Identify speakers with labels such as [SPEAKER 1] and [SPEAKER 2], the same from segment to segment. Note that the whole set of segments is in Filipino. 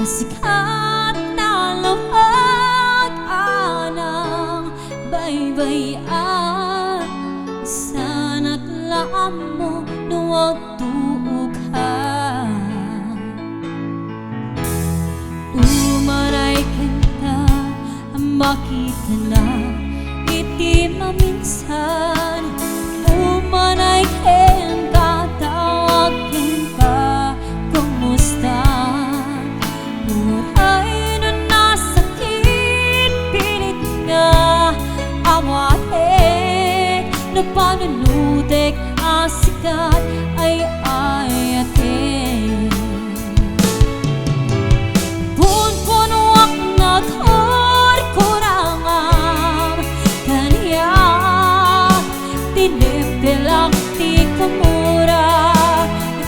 [SPEAKER 1] sikat na lawag anang baybayan. Sana't laan mo nuwag tuog ka. Umaray kita makita na iti maminsan. Umanay kita tawagin pa kumusta. Uray na nasakit pilit nga awate na panunudek asikat ay ayatin. Punpunuak na kor kurangam kaniya tinipilak ti kumura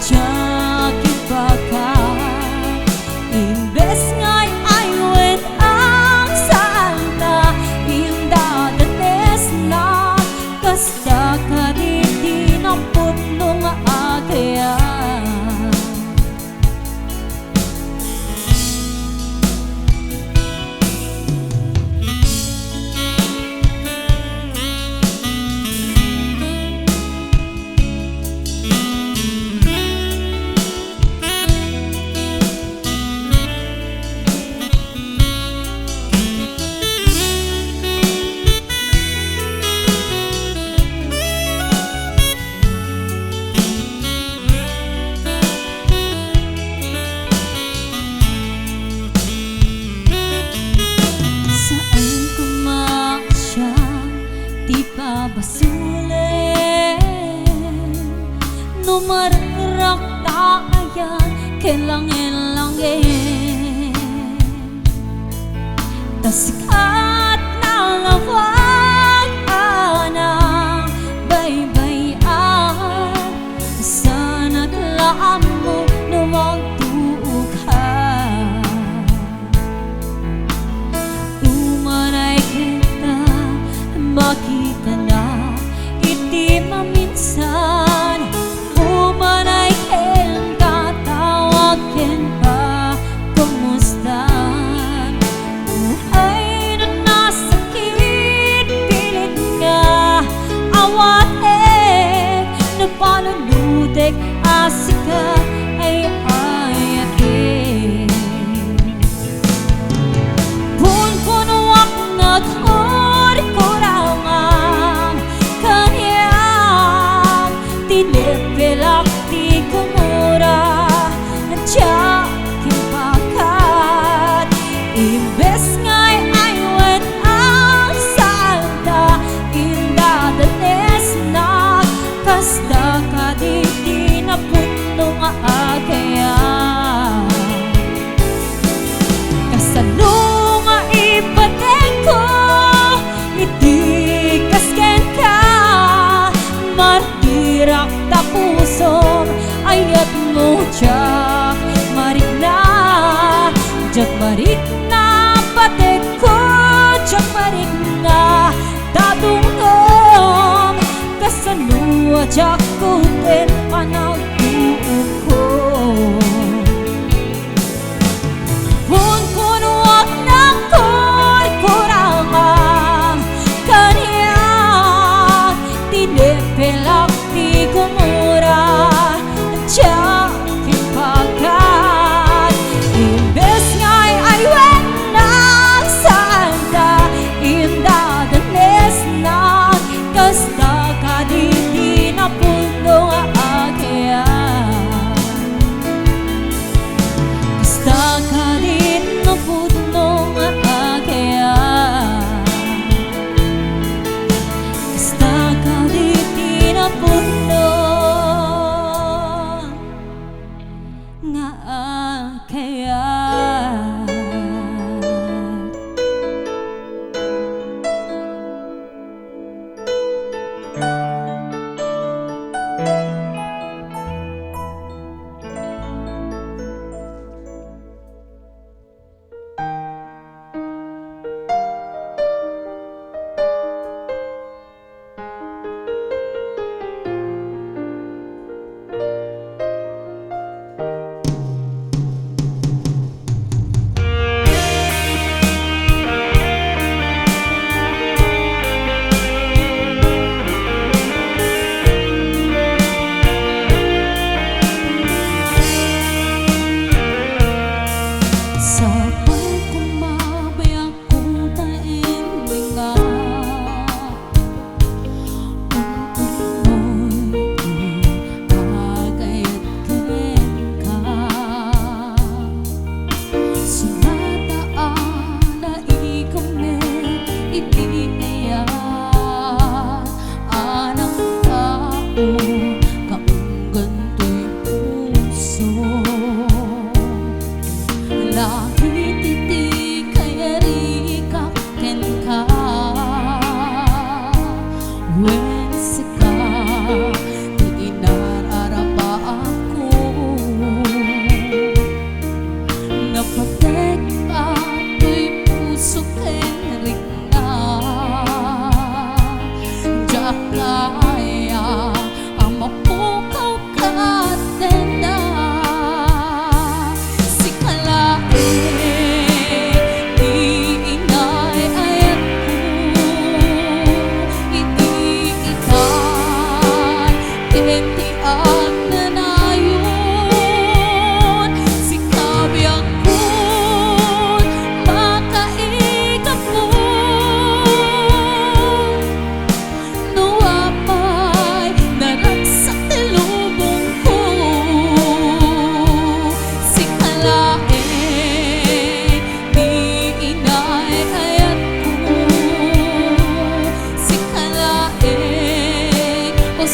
[SPEAKER 1] tiyakit baka. Imbes nga'y aywen ang salta indadanes na kasta ka di ng putnong agaya. Numarak taayan kelangin-langin. Tasikat na lawag anang baybayan. Sana't laan mo nuwag tuog ka. Umaray kita makita na iti maminsan. Umanay kita tawagin pa kumusta. Buhay na nasakit pilit nga awate na panunudek asikat ay ayatin. Punpunuak na kor kurangam kaniyang tinipilak ti kumura tiyakin bakat. Imbes nga'y aywen ang salta indadanes na kasta ka di na putnong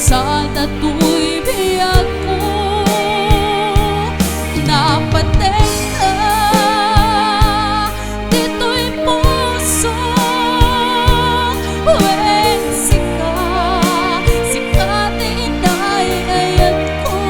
[SPEAKER 1] usal dato'y biyag ko. Napatek ka, dito'y puso. When sika tinay ayat ko.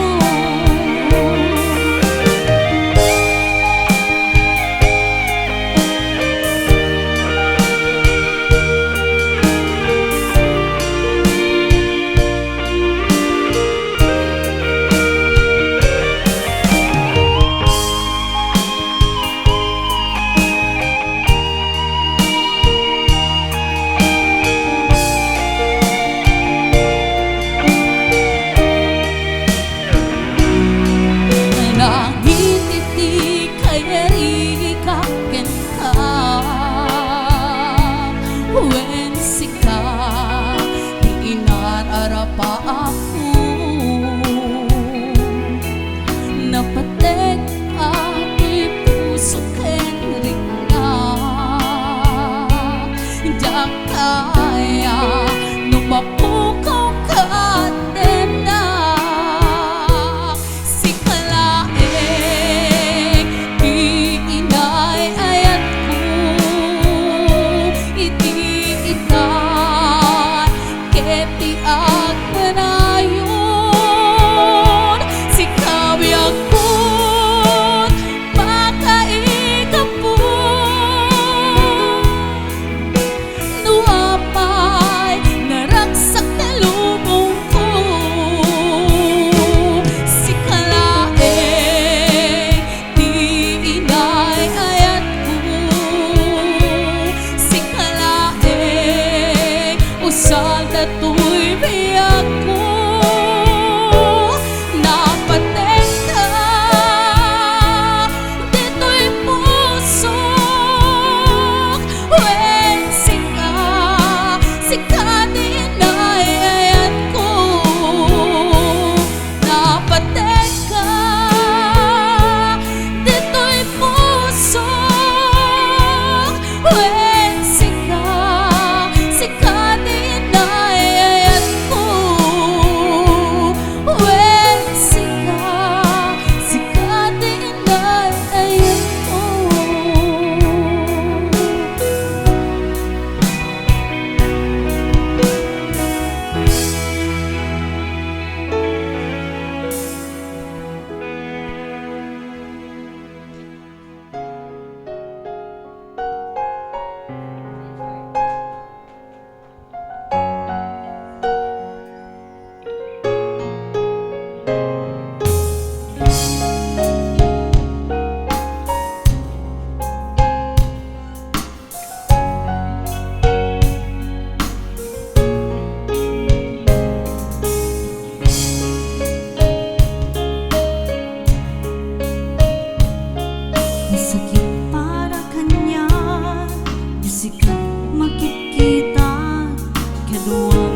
[SPEAKER 1] Nangititi kaya rika ken ka. When sika inarara pa ako. Napatek ako'y puso ken rika. Da kaya nung mapukaw ka din na. Usal dato'y biyag ko. Napatek ka, dito'y puso. When sika tinay ayat ko. Napatek ka, dito'y puso. When sika sakit para kanya, di sikat makikita kedua.